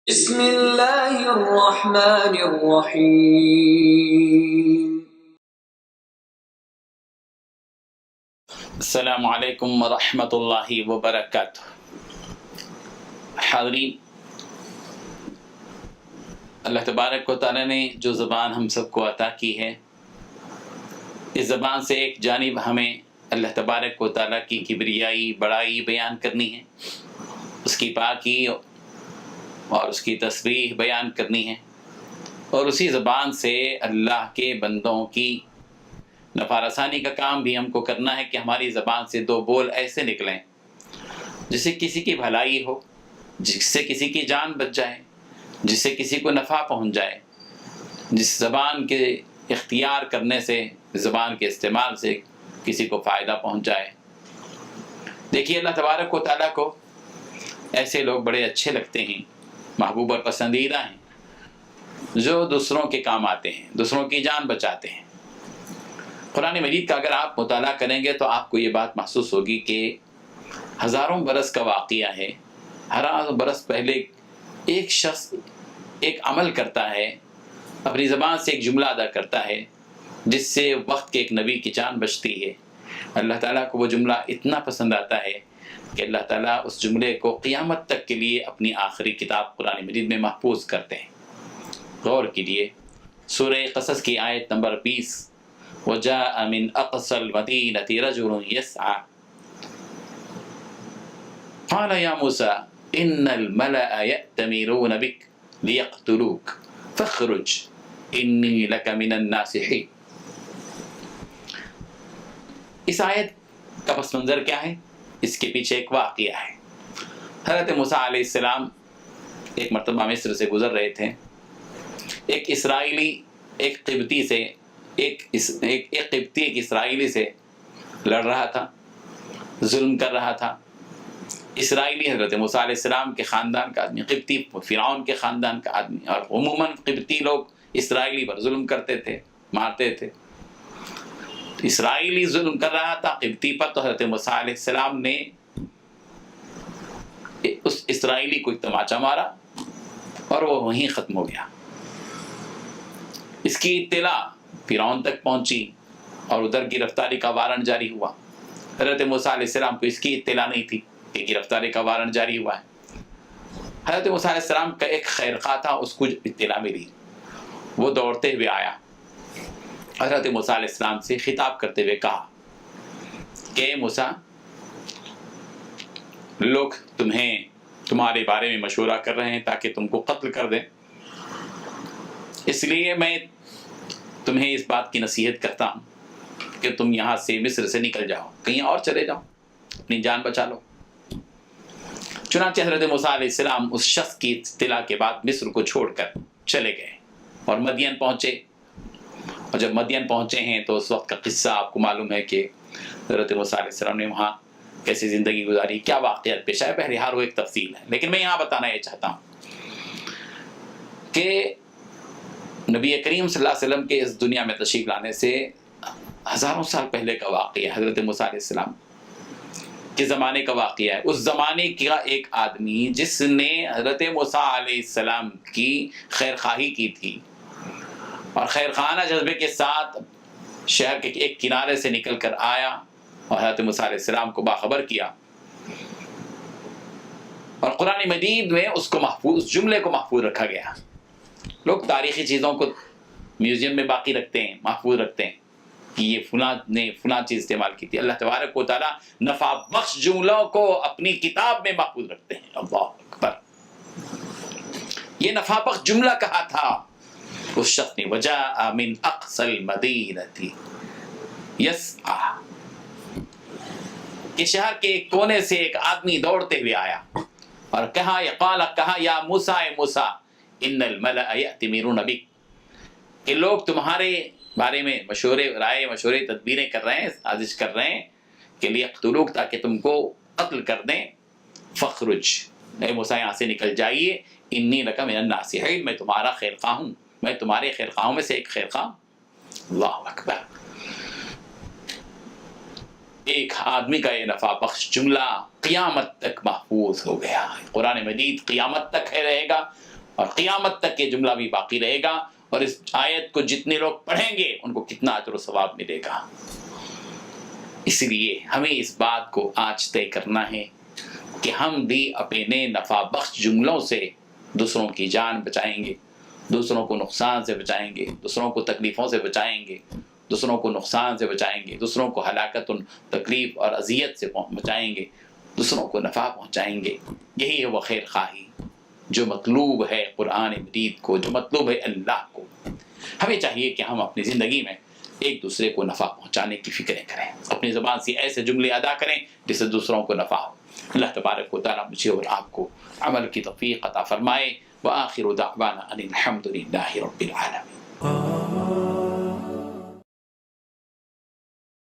بسم اللہ الرحمن الرحیم۔ السلام علیکم ورحمۃ اللہ وبرکاتہ۔ حاضرین، اللہ تبارک و تعالیٰ نے جو زبان ہم سب کو عطا کی ہے، اس زبان سے ایک جانب ہمیں اللہ تبارک و تعالیٰ کی کبریائی بڑائی بیان کرنی ہے، اس کی پاکی اور اس کی تسبیح بیان کرنی ہے، اور اسی زبان سے اللہ کے بندوں کی نفع رسانی کا کام بھی ہم کو کرنا ہے کہ ہماری زبان سے دو بول ایسے نکلیں جس سے کسی کی بھلائی ہو، جس سے کسی کی جان بچ جائے، جس سے کسی کو نفع پہنچ جائے، جس زبان کے اختیار کرنے سے، زبان کے استعمال سے کسی کو فائدہ پہنچ جائے۔ دیکھیے، اللہ تبارک و تعالیٰ کو ایسے لوگ بڑے اچھے لگتے ہیں، محبوب اور پسندیدہ ہیں، جو دوسروں کے کام آتے ہیں، دوسروں کی جان بچاتے ہیں۔ قرآن مجید کا اگر آپ مطالعہ کریں گے تو آپ کو یہ بات محسوس ہوگی کہ ہزاروں برس کا واقعہ ہے۔ ہزاروں برس پہلے ایک شخص ایک عمل کرتا ہے، اپنی زبان سے ایک جملہ ادا کرتا ہے، جس سے وقت کے ایک نبی کی جان بچتی ہے۔ اللہ تعالیٰ کو وہ جملہ اتنا پسند آتا ہے کہ اللہ تعالیٰ اس جملے کو قیامت تک کے لیے اپنی آخری کتاب قرآن مجید میں محفوظ کرتے ہیں۔ غور کیجیے، سورہ قصص کی آیت نمبر 20، وَجَاءَ مِنْ أَقْصَى الْمَدِينَةِ رَجُلٌ يَسْعَى قَالَ يَا مُوسَى إِنَّ الْمَلَأَ يَأْتَمِرُونَ بِكَ لِيَقْتُلُوكَ فَاخْرُجْ إِنِّي لَكَ مِنَ النَّاصِحِينَ۔ اس آیت کا پس منظر کیا ہے؟ اس کے پیچھے ایک واقعہ ہے۔ حضرت موسیٰ علیہ السلام ایک مرتبہ مصر سے گزر رہے تھے۔ ایک اسرائیلی ایک قبطی سے ایک قبطی ایک اسرائیلی سے لڑ رہا تھا، ظلم کر رہا تھا۔ اسرائیلی حضرت موسیٰ علیہ السلام کے خاندان کا آدمی، قبطی فرعون کے خاندان کا آدمی، اور عموماً قبطی لوگ اسرائیلی پر ظلم کرتے تھے، مارتے تھے۔ اسرائیلی ظلم کر رہا تھا قبطی پر، تو حضرت موسیٰ علیہ السلام نے اس اسرائیلی کو ایک تماچا مارا اور وہ وہیں ختم ہو گیا۔ اس کی اطلاع فرعون تک پہنچی اور ادھر گرفتاری کا وارنٹ جاری ہوا۔ حضرت موسیٰ علیہ السلام کو اس کی اطلاع نہیں تھی کہ گرفتاری کا وارنٹ جاری ہوا ہے۔ حضرت موسیٰ علیہ السلام کا ایک خیرخواہ تھا، اس کو اطلاع ملی، وہ دوڑتے ہوئے آیا، حضرت موسیٰ علیہ السلام سے خطاب کرتے ہوئے کہا کہ موسیٰ، لوگ تمہارے بارے میں مشورہ کر رہے ہیں تاکہ تم کو قتل کر دیں، اس لیے میں تمہیں اس بات کی نصیحت کرتا ہوں کہ تم یہاں سے مصر سے نکل جاؤ، کہیں اور چلے جاؤ، اپنی جان بچا لو۔ چنانچہ حضرت موسیٰ علیہ السلام اس شخص کی اطلاع کے بعد مصر کو چھوڑ کر چلے گئے اور مدین پہنچے۔ اور جب مدین پہنچے ہیں تو اس وقت کا قصہ آپ کو معلوم ہے کہ حضرت موسیٰ علیہ السلام نے وہاں کیسی زندگی گزاری، کیا واقعات پیش آئے، بہرحال وہ ایک تفصیل ہے۔ لیکن میں یہاں بتانا یہ چاہتا ہوں کہ نبی کریم صلی اللہ علیہ وسلم کے اس دنیا میں تشریف لانے سے ہزاروں سال پہلے کا واقعہ ہے، حضرت موسیٰ علیہ السلام کے زمانے کا واقعہ ہے۔ اس زمانے کا ایک آدمی جس نے حضرت موسیٰ علیہ السلام کی خیرخواہی کی تھی اور خیرخواہانہ جذبے کے ساتھ شہر کے ایک کنارے سے نکل کر آیا اور حضرت موسیٰ علیہ السلام کو باخبر کیا، اور قرآن مجید میں اس جملے کو محفوظ رکھا گیا۔ لوگ تاریخی چیزوں کو میوزیم میں باقی رکھتے ہیں، محفوظ رکھتے ہیں کہ یہ فلاں نے فلاں چیز استعمال کی تھی۔ اللہ تبارک و تعالیٰ نفع بخش جملوں کو اپنی کتاب میں محفوظ رکھتے ہیں۔ اللہ اکبر! یہ نفع بخش جملہ کہا تھا اس شخص نے، وَجَاءَ مِنْ أَقْصَى الْمَدِينَةِ يَسْعَى، کہ شہر کے ایک کونے سے ایک آدمی دوڑتے ہوئے آیا اور کہا یا موسیٰ، اے موسیٰ، ان الملأ یأتمرون بک، کہ لوگ تمہارے بارے میں مشورے تدبیریں کر رہے ہیں، سازش کر رہے ہیں کہ لیقتلوک، تاکہ تم کو قتل کر دیں۔ فخرج، اے موسیٰ یہاں سے نکل جائیے، انی لک من الناصحین، میں تمہارا خیرخواہ ہوں، میں تمہارے خیرخواہوں میں سے ایک خیرخواہ۔ اللہ اکبر! ایک آدمی کا یہ نفع بخش جملہ قیامت تک محفوظ ہو گیا۔ قرآن مجید قیامت تک رہے گا، اور قیامت تک یہ جملہ بھی باقی رہے گا، اور اس آیت کو جتنے لوگ پڑھیں گے ان کو کتنا اجر و ثواب ملے گا۔ اس لیے ہمیں اس بات کو آج طے کرنا ہے کہ ہم بھی اپنے نفع بخش جملوں سے دوسروں کی جان بچائیں گے، دوسروں کو نقصان سے بچائیں گے، دوسروں کو تکلیفوں سے بچائیں گے، دوسروں کو نقصان سے بچائیں گے، دوسروں کو ہلاکت، تکلیف اور اذیت سے بچائیں گے، دوسروں کو نفع پہنچائیں گے۔ یہی ہے وہ خیر خواہی جو مطلوب ہے قرآن مجید کو، جو مطلوب ہے اللہ کو۔ ہمیں چاہیے کہ ہم اپنی زندگی میں ایک دوسرے کو نفع پہنچانے کی فکریں کریں، اپنی زبان سے ایسے جملے ادا کریں جس سے دوسروں کو نفع ہو۔ اللہ تبارک و تعالیٰ مجھے اور آپ کو عمل کی توفیق عطا فرمائے۔ وآخر دعوانا ان الحمد للہ رب العالمین۔